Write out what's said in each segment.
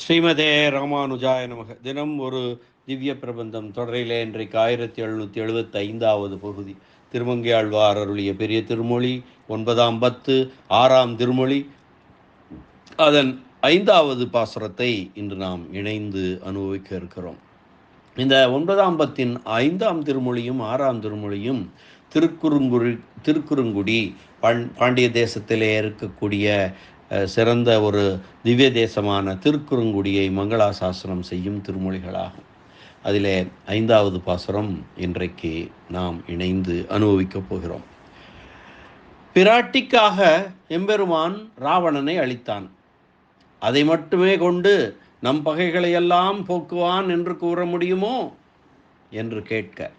ஸ்ரீமதே ராமானுஜாய நமக. தினம் ஒரு திவ்ய பிரபந்தம் தொடரிலே இன்றைக்கு 1775வது பகுதி. திருமங்கையாழ்வார் அருளிய பெரிய திருமொழி 9ஆம் பத்து 6ஆம் திருமொழி அதன் 5வது பாசுரத்தை இன்று நாம் இணைந்து அனுபவிக்க இருக்கிறோம். இந்த 9ஆம் பத்தின் 5ஆம் திருமொழியும் 6ஆம் திருமொழியும் திருக்குறுங்குடி பாண்டிய தேசத்திலே இருக்கக்கூடிய சிறந்த ஒரு திவ்ய தேசமான திருக்குறுங்குடியை மங்களாசாசனம் செய்யும் திருமொழிகளாகும். அதிலே 5வது பாசுரம் இன்றைக்கு நாம் இணைந்து அனுபவிக்கப் போகிறோம். பிராட்டிக்காக எம்பெருமான் ராவணனை அழித்தான். அதை மட்டுமே கொண்டு நம் பகைகளையெல்லாம் போக்குவான் என்று கூற முடியுமோ என்று கேட்க,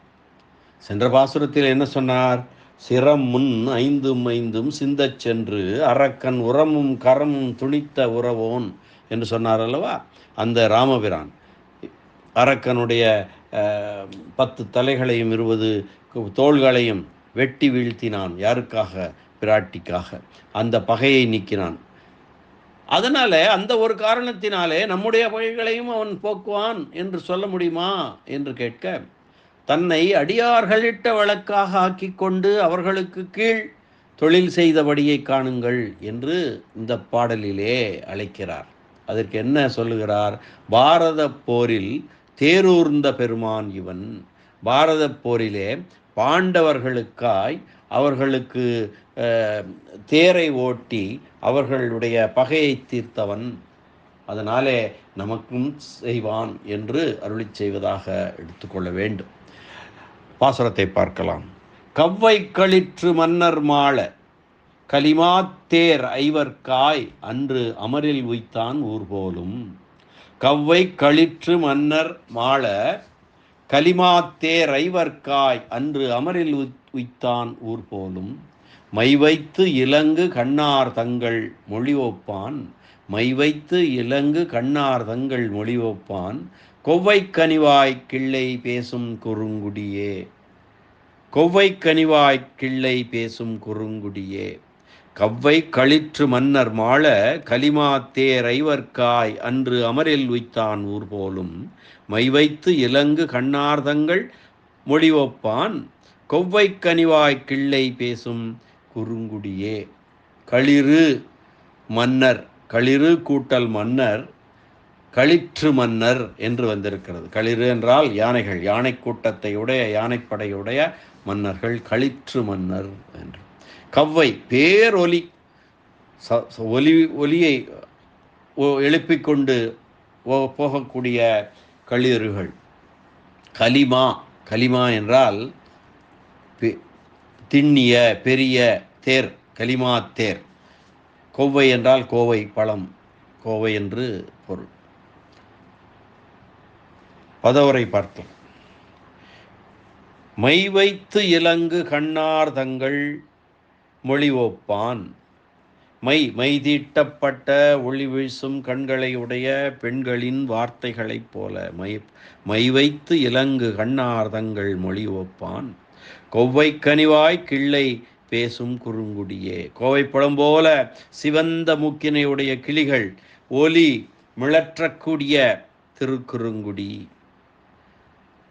சென்ற பாசுரத்தில் என்ன சொன்னார்? சிரம் முன் ஐந்தும் சிந்தச் சென்று அரக்கன் உரமும் கரமும் துணித்த உறவோன் என்று சொன்னார் அல்லவா? அந்த ராமபிரான் அரக்கனுடைய 10 தலைகளையும் 20 தோள்களையும் வெட்டி வீழ்த்தினான். யாருக்காக? பிராட்டிக்காக. அந்த பகையை நீக்கினான். அதனால அந்த ஒரு காரணத்தினாலே நம்முடைய பகைகளையும் அவன் போக்குவான் என்று சொல்ல முடியுமா என்று கேட்க, தன்னை அடியார்களிட்ட வழக்காக ஆக்கி கொண்டு அவர்களுக்கு கீழ் தொழில் செய்தபடியை காணுங்கள் என்று இந்த பாடலிலே அழைக்கிறார். அதற்கு என்ன சொல்லுகிறார்? பாரத போரில் தேரூர்ந்த பெருமான் இவன். பாரத போரிலே பாண்டவர்களுக்காய் அவர்களுக்கு தேரை ஓட்டி அவர்களுடைய பகையை தீர்த்தவன். அதனாலே நமக்கும் செய்வான் என்று அருளி செய்வதாக எடுத்துக்கொள்ள வேண்டும். பாசுரத்தை பார்க்கலாம். கவ்வை களிற்று மன்னர் மாள கலிமாத்தேர் ஐவர்காய் அன்று அமரில் உய்த்தான் ஊர் போலும். கவ்வை களிற்று மன்னர் மாள கலிமாத்தேர் ஐவர்காய் அன்று அமரில் உய்த்தான் ஊர் போலும். மை வைத்து இலங்கு கண்ணார் தங்கள் மொழிவொப்பான். மை வைத்து இலங்கு கண்ணார் தங்கள் மொழிவொப்பான். கொவ்வை கனிவாய் கிள்ளை பேசும் குறுங்குடியே. கொவ்வை கனிவாய் கிள்ளை பேசும் குறுங்குடியே. கவ்வை களிற்று மன்னர் மாள கலிமாத்தேர் ஐவர்காய் அன்று அமரில் உய்த்தான் ஊர் போலும். மை வைத்து இலங்கு கண்ணார் தங்கள் மொழிவொப்பான். கொவ்வை கனிவாய் கிள்ளை பேசும் குறுங்குடியே. களிறு மன்னர், களிறு கூட்டல் மன்னர், களிற்று மன்னர் என்று வந்திருக்கிறது. களிறு என்றால் யானைகள், யானை கூட்டத்தை உடைய யானைப்படையுடைய மன்னர்கள் களிற்று மன்னர் என்று. கவ்வை பேரொலி, ஒலியை எழுப்பிக் கொண்டு போகக்கூடிய களிறுகள். கலிமா, கலிமா என்றால் திண்ணிய பெரிய தேர், கலிமா தேர். கொவ்வை என்றால் கோவை பழம், கோவை என்று பொருள். பதவரை பார்த்தோம். மை வைத்து இலங்கு கண்ணார் தங்கள் மொழிவொப்பான். மை தீட்டப்பட்ட ஒளி வீசும் கண்களை உடைய பெண்களின் வார்த்தைகளைப் போல மை வைத்து இலங்கு கண்ணார் தங்கள் மொழிவொப்பான். கொவ்வை கனிவாய் கிள்ளை பேசும் குறுங்குடியே. கோவைப்பழம் போல சிவந்த மூக்கினையுடைய கிளிகள் ஒலி மிளற்றக்கூடிய திருக்குறுங்குடி.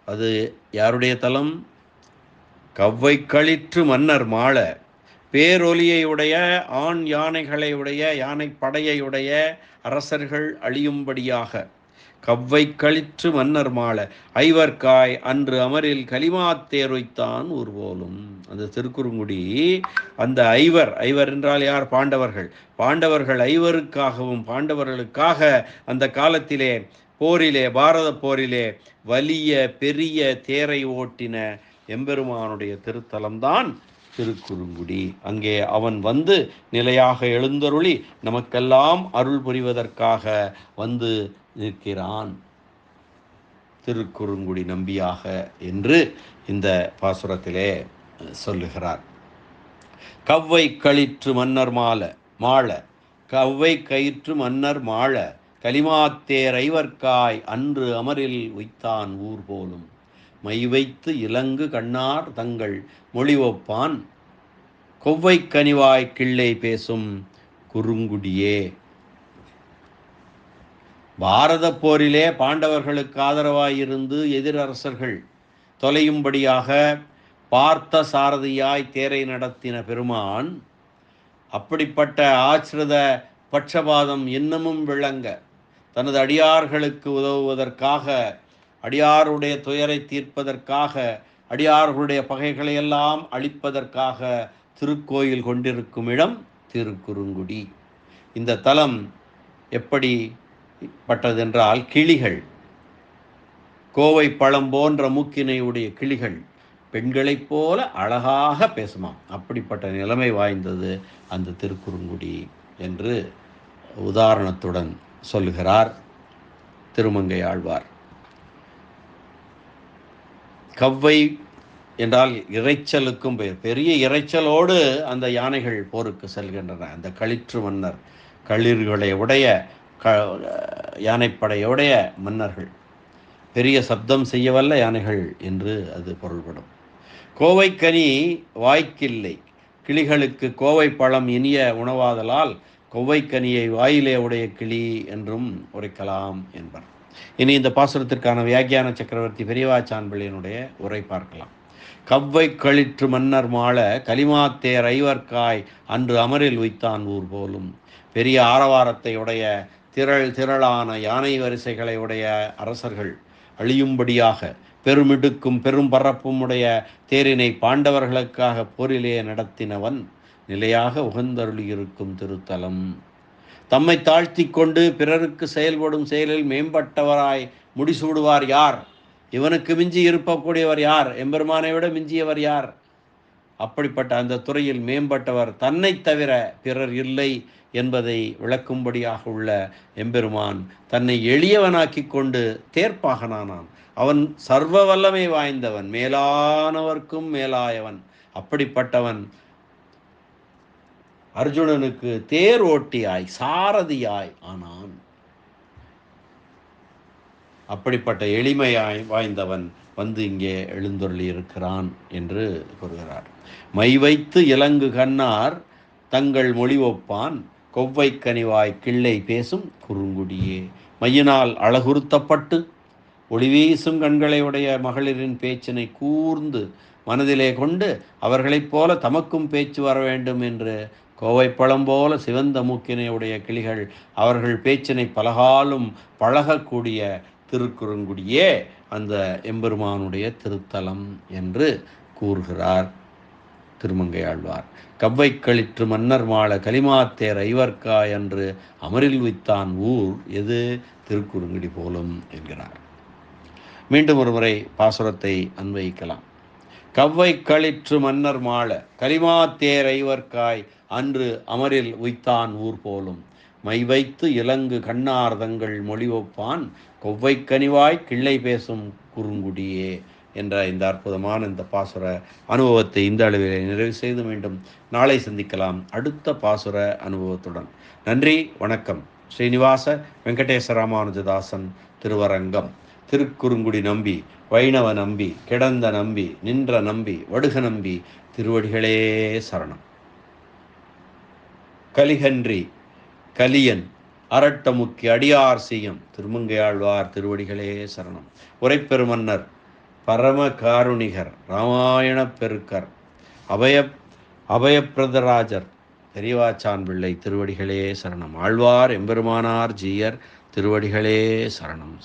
அது யாருடைய தலம்? கவ்வை களிற்று மன்னர் மாள, பேரொலியையுடைய ஆண் யானைகளையுடைய யானைப்படையுடைய அரசர்கள் அழியும்படியாக கவ்வை களிற்று மன்னர் மாள ஐவர்காய் அன்று அமரில் கலிமாத்தேருய்த்தான் ஊர் போலும். அந்த திருக்குறுங்குடி அந்த ஐவர் என்றால் யார்? பாண்டவர்கள். பாண்டவர்கள் ஐவருக்காகவும் பாண்டவர்களுக்காக அந்த காலத்திலே போரிலே, பாரத போரிலே வலிய பெரிய தேரை ஓட்டின எம்பெருமானுடைய திருத்தலம்தான் திருக்குறுங்குடி. அங்கே அவன் வந்து நிலையாக எழுந்தருளி நமக்கெல்லாம் அருள் புரிவதற்காக வந்து நிற்கிறான், திருக்குறுங்குடி நம்பியாக என்று இந்த பாசுரத்திலே சொல்லுகிறார். கவ்வை களிற்று மன்னர் மாள கவ்வை கயிற்று மன்னர் மாள கலிமாத்தேர் ஐவர்காய் அன்று அமரில் உய்த்தான் ஊர் போலும். மை வைத்து இலங்கு கண்ணார் தங்கள் மொழிவொப்பான். கொவ்வை கனிவாய் கிள்ளை பேசும் குறுங்குடியே. பாரத போரிலே பாண்டவர்களுக்கு ஆதரவாயிருந்து எதிரரசர்கள் தொலையும்படியாக பார்த்த சாரதியாய் தேரை நடத்தின பெருமான் அப்படிப்பட்ட ஆசிரித பட்சபாதம் இன்னமும் விளங்க தனது அடியார்களுக்கு உதவுவதற்காக, அடியாருடைய துயரை தீர்ப்பதற்காக, அடியார்களுடைய பகைகளையெல்லாம் அழிப்பதற்காக திருக்கோயில் கொண்டிருக்கும் இடம் திருக்குறுங்குடி. இந்த தலம் எப்படிப்பட்டதென்றால், கிளிகள், கோவை பழம் போன்ற மூக்கினையுடைய கிளிகள் பெண்களைப் போல அழகாக பேசுமாம். அப்படிப்பட்ட நிலைமை வாய்ந்தது அந்த திருக்குறுங்குடி என்று உதாரணத்துடன் சொல்லுகிறார் திருமங்கை ஆழ்வார். கவ்வை என்றால் இறைச்சலுக்கும் பெயர். பெரிய இறைச்சலோடு அந்த யானைகள் போருக்கு செல்கின்றன. அந்த களிற்று மன்னர், களிர்களை உடைய யானைப்படையுடைய மன்னர்கள், பெரிய சப்தம் செய்யவல்ல யானைகள் என்று அது பொருள்படும். கோவைக்கனி வாய்க்கில்லை, கிளிகளுக்கு கோவை பழம் இனிய உணவாதலால் கொவ்வைக்கனியை வாயிலே உடைய கிளி என்றும் உரைக்கலாம் என்பர். இனி இந்த பாசுரத்திற்கான வியாக்கியான சக்கரவர்த்தி பெரியவாச்சான் பிள்ளையினுடைய உரை பார்க்கலாம். கவ்வை களிற்று மன்னர் மாள கலிமாத்தேர் ஐவர்காய் அன்று அமரில் உய்த்தான் ஊர் போலும். பெரிய ஆரவாரத்தை உடைய திரளான யானை வரிசைகளை உடைய அரசர்கள் அழியும்படியாக பெருமிடுக்கும் பெரும் பரப்பும் உடைய தேரினை பாண்டவர்களுக்காக போரிலே நடத்தினவன் நிலையாக உகந்தருளியிருக்கும் திருத்தலம். தம்மை தாழ்த்தி கொண்டு பிறருக்கு செயல்படும் செயலில் மேம்பட்டவராய் முடிசூடுவார் யார்? இவனுக்கு மிஞ்சி இருக்கக்கூடியவர் யார்? எம்பெருமானை விட மிஞ்சியவர் யார்? அப்படிப்பட்ட அந்த துறையில் மேம்பட்டவர் தன்னை தவிர பிறர் இல்லை என்பதை விளக்கும்படியாக உள்ள எம்பெருமான் தன்னை எளியவனாக்கி கொண்டு தேர்ப்பாகனானான். அவன் சர்வ வல்லமை வாய்ந்தவன், மேலானவர்க்கும் மேலாயவன். அப்படிப்பட்டவன் அர்ஜுனனுக்கு தேர் ஓட்டியாய் சாரதியாய் ஆனான். அப்படிப்பட்ட எளிமையாய் வாய்ந்தவன் வந்து இங்கே எழுந்தொருளி இருக்கிறான் என்று கூறுகிறார். மை வைத்து இலங்கு கண்ணார் தங்கள் மொழி ஒப்பான் கொவ்வை கனிவாய் கிள்ளை பேசும் குறுங்குடியே. மையினால் அழகுறுத்தப்பட்டு ஒளிவீசும் கண்களை உடைய மகளிரின் பேச்சினை கூர்ந்து மனதிலே கொண்டு அவர்களைப் போல தமக்கும் பேச்சு வர வேண்டும் என்று கோவை பழம் போல சிவந்த மூக்கினையுடைய கிளிகள் அவர்கள் பேச்சினை பலகாலும் பழகக்கூடிய திருக்குறுங்குடியே அந்த எம்பெருமானுடைய திருத்தலம் என்று கூறுகிறார் திருமங்கை ஆழ்வார். கவ்வை களிற்று மன்னர் மாள கலிமாத்தேர் ஐவர்காய் என்று அமரில் உய்த்தான் ஊர் எது? திருக்குறுங்குடி போலும் என்கிறார். மீண்டும் ஒரு முறை பாசுரத்தை அன்வயிக்கலாம். கவ்வை களிற்று மன்னர் மாள கலிமாத்தேர் ஐவர்காய் அன்று அமரில் உய்த்தான் ஊர் போலும். மை வைத்து இலங்கு கண்ணார் தங்கள் மொழி ஒப்பான் கொவ்வை கனிவாய் கிள்ளை பேசும் குறுங்குடியே என்ற இந்த அற்புதமான இந்த பாசுர அனுபவத்தை இந்த அளவில் நிறைவு செய்து மீண்டும் நாளை சந்திக்கலாம் அடுத்த பாசுர அனுபவத்துடன். நன்றி, வணக்கம். ஸ்ரீனிவாச வெங்கடேச ராமானுஜதாசன் திருவரங்கம். திருக்குறுங்குடி நம்பி, வைணவ நம்பி, கிடந்த நம்பி, நின்ற நம்பி, வடுக நம்பி திருவடிகளே சரணம். கலிகன்றி கலியன் அரட்டமுக்கி அடியார் செய்யும் திருமங்கை ஆழ்வார் திருவடிகளே சரணம். உரைப்பெருமன்னர் பரம காருணிகர் ராமாயண பெருக்கர் அபயப்பிரதராஜர் பெரியவாச்சான் பிள்ளை திருவடிகளே சரணம். ஆழ்வார் எம்பெருமானார் ஜீயர் திருவடிகளே சரணம்.